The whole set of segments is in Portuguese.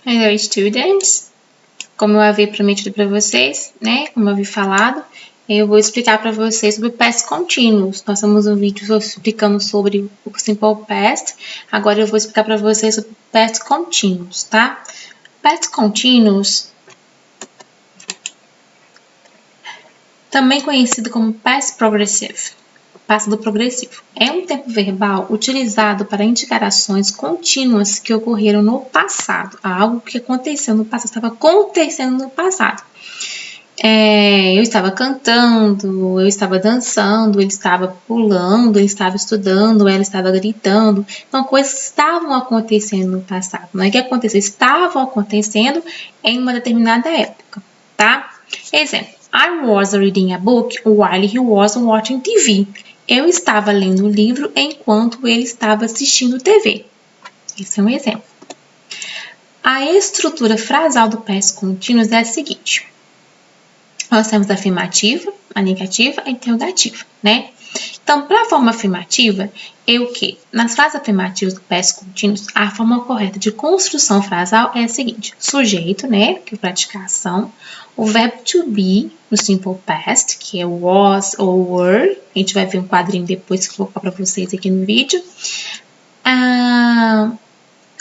Hello, students! Como eu havia prometido para vocês, né? Como eu havia falado, eu vou explicar para vocês sobre o Past Continuous. Nós temos um vídeo explicando sobre o Simple Past. Agora eu vou explicar para vocês sobre o Past Continuous, tá? Past Continuous, também conhecido como Past Progressive, passado progressivo, é um tempo verbal utilizado para indicar ações contínuas que ocorreram no passado. Algo que aconteceu no passado, estava acontecendo no passado. Eu estava cantando, eu estava dançando, ele estava pulando, ele estava estudando, ela estava gritando. Então, coisas estavam acontecendo no passado. Não é que aconteceu, estavam acontecendo em uma determinada época, tá? Exemplo. I was reading a book while he was watching TV. Eu estava lendo o livro enquanto ele estava assistindo TV. Esse é um exemplo. A estrutura frasal do past continuous é a seguinte. Nós temos a afirmativa, a negativa e a interrogativa, né? Então, para a forma afirmativa, nas frases afirmativas do past continuous, a forma correta de construção frasal é a seguinte. Sujeito, né, que pratica a ação. O verbo to be, no simple past, que é was ou were. A gente vai ver um quadrinho depois que eu vou colocar para vocês aqui no vídeo.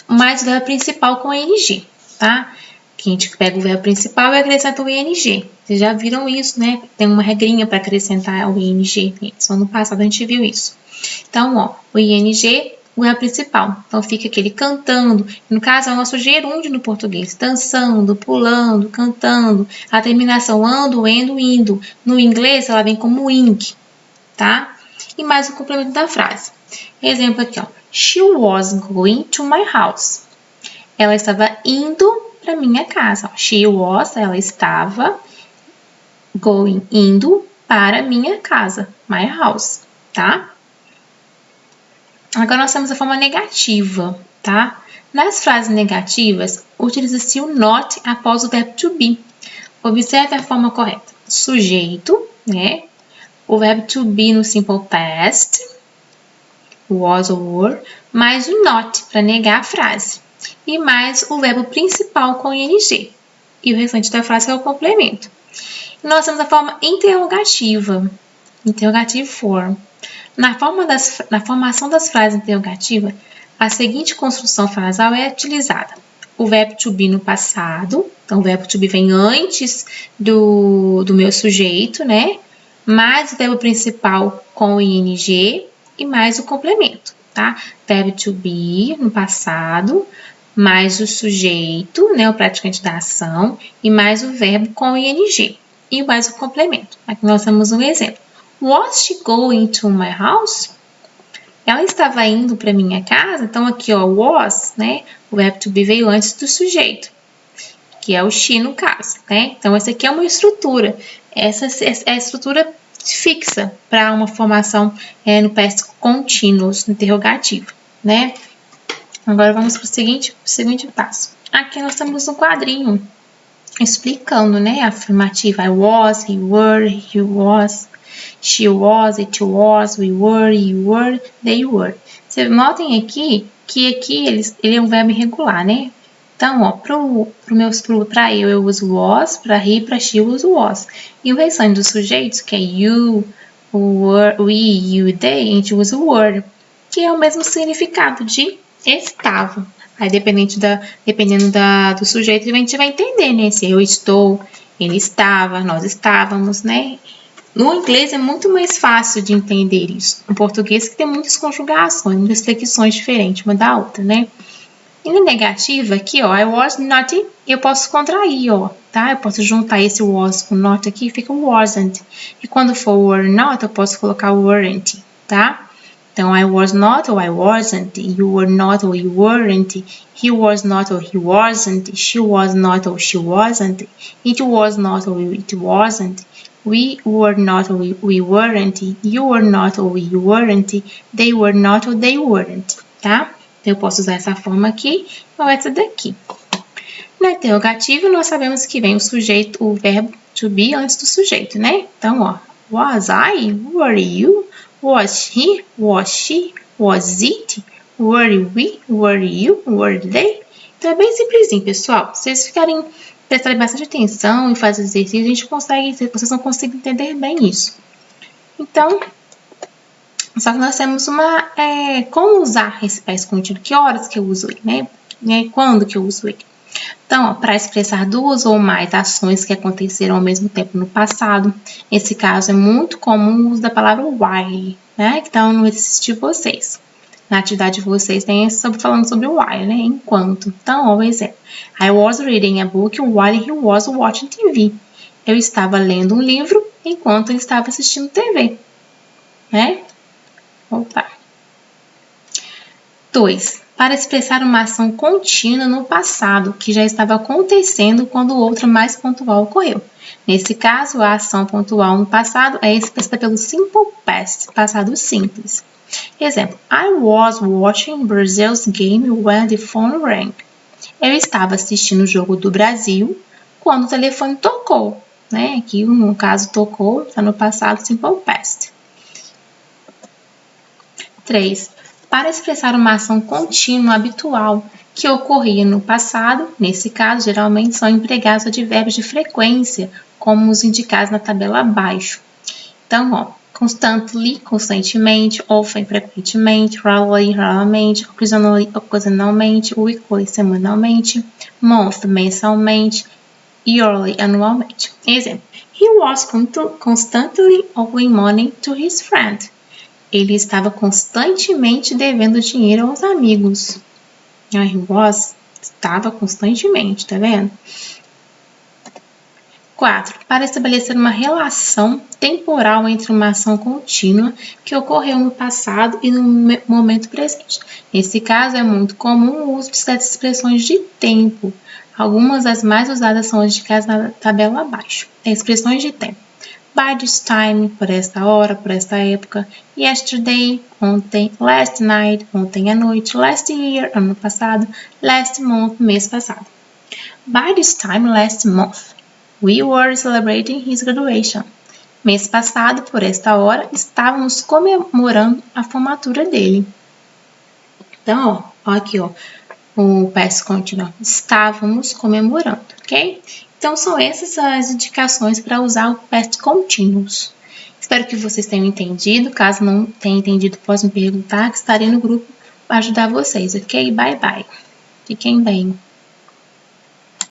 Mais o verbo principal com ing, tá? Que a gente pega o verbo principal e acrescenta o ing. Vocês já viram isso, né? Tem uma regrinha para acrescentar o ing. Só no passado a gente viu isso. Então, ó, o ing, o verbo principal. Então, fica aquele cantando. No caso, é o nosso gerúndio no português. Dançando, pulando, cantando. A terminação ando, endo, indo. No inglês, ela vem como ing, tá? E mais o complemento da frase. Exemplo aqui, ó. She was going to my house. Ela estava indo para minha casa. She was, ela estava going, indo para minha casa, my house, tá? Agora nós temos a forma negativa, tá? Nas frases negativas, utiliza-se o not após o verbo to be. Observe a forma correta. Sujeito, né? O verbo to be no simple past, was ou were, mais o not para negar a frase. E mais o verbo principal com ing. E o restante da frase é o complemento. E nós temos a forma interrogativa, interrogative form. Na formação das frases interrogativas, a seguinte construção frasal é utilizada. O verbo to be no passado, então o verbo to be vem antes do meu sujeito, né? Mais o verbo principal com o ing e mais o complemento, tá? Verbo to be no passado, mais o sujeito, né, o praticante da ação, e mais o verbo com o ing, e mais o complemento. Aqui nós temos um exemplo. Was she going to my house? Ela estava indo para minha casa. Então, aqui, ó, was, né, o verbo to be veio antes do sujeito, que é o she no caso, né? Então, essa aqui é uma estrutura. Essa é a estrutura fixa para uma formação no past continuous, no interrogativo, né? Agora vamos para o seguinte passo. Aqui nós temos um quadrinho explicando, né, a afirmativa. I was, he were, he was, she was, it was, we were, you were, they were. Vocês notem aqui que aqui ele é um verbo irregular, né? Então, ó, para eu uso was, para he, para she eu uso was. E o restante dos sujeitos, que é you, were, we, you, they, a gente usa o were, que é o mesmo significado de estava. Aí, dependendo do sujeito, a gente vai entender, né? Se eu estou, ele estava, nós estávamos, né? No inglês é muito mais fácil de entender isso. No português que tem muitas conjugações, muitas flexões diferentes uma da outra, né? E na negativa, aqui, ó, I was not, eu posso contrair, ó, tá? Eu posso juntar esse was com not aqui, fica wasn't. E quando for were not, eu posso colocar weren't, tá? Então, I was not ou I wasn't, you were not ou you weren't, he was not ou he wasn't, she was not ou she wasn't, it was not ou it wasn't, we were not ou we weren't, you were not ou you weren't, they were not ou they weren't, tá? Então, eu posso usar essa forma aqui ou essa daqui. Na interrogativa, nós sabemos que vem o sujeito, o verbo to be antes do sujeito, né? Então, ó, was I, were you, was he, was she, was it, were we, were you, were they? Então, é bem simplesinho, pessoal. Se vocês ficarem prestarem bastante atenção e fazer exercício, a gente consegue, vocês vão conseguir entender bem isso. Então, só que nós temos como usar esse past contínuo, que horas que eu uso ele, né? Quando que eu uso ele. Então, para expressar duas ou mais ações que aconteceram ao mesmo tempo no passado, nesse caso é muito comum o uso da palavra while, né? Que está no exercício de vocês. Na atividade de vocês tem falando sobre while, né? Enquanto. Então, ó, o exemplo. I was reading a book while he was watching TV. Eu estava lendo um livro enquanto ele estava assistindo TV, né? Opa. 2. Para expressar uma ação contínua no passado, que já estava acontecendo quando outra mais pontual ocorreu. Nesse caso, a ação pontual no passado é expressa pelo simple past, passado simples. Exemplo, I was watching Brazil's game when the phone rang. Eu estava assistindo o jogo do Brasil quando o telefone tocou, né? Aqui, no caso, tocou, está no passado simple past. 3. Para expressar uma ação contínua habitual que ocorria no passado, nesse caso, geralmente são empregados advérbios de frequência, como os indicados na tabela abaixo. Então, ó, constantly, constantemente, often, frequentemente, rarely, raramente, occasionally, ocasionalmente, weekly, semanalmente, month, mensalmente, yearly, anualmente. Exemplo, he was constantly owing money to his friend. Ele estava constantemente devendo dinheiro aos amigos. He was, estava constantemente, tá vendo? 4. Para estabelecer uma relação temporal entre uma ação contínua que ocorreu no passado e no momento presente. Nesse caso, é muito comum o uso de certas expressões de tempo. Algumas das mais usadas são indicadas na tabela abaixo. Expressões de tempo. By this time, por esta hora, por esta época. Yesterday, ontem. Last night, ontem à noite. Last year, ano passado. Last month, mês passado. By this time last month, we were celebrating his graduation. Mês passado, por esta hora, estávamos comemorando a formatura dele. Então, ó aqui, ó, o past continuo. Estávamos comemorando, ok? Então, são essas as indicações para usar o past continuous. Espero que vocês tenham entendido. Caso não tenha entendido, pode me perguntar, que estarei no grupo para ajudar vocês, ok? Bye, bye. Fiquem bem.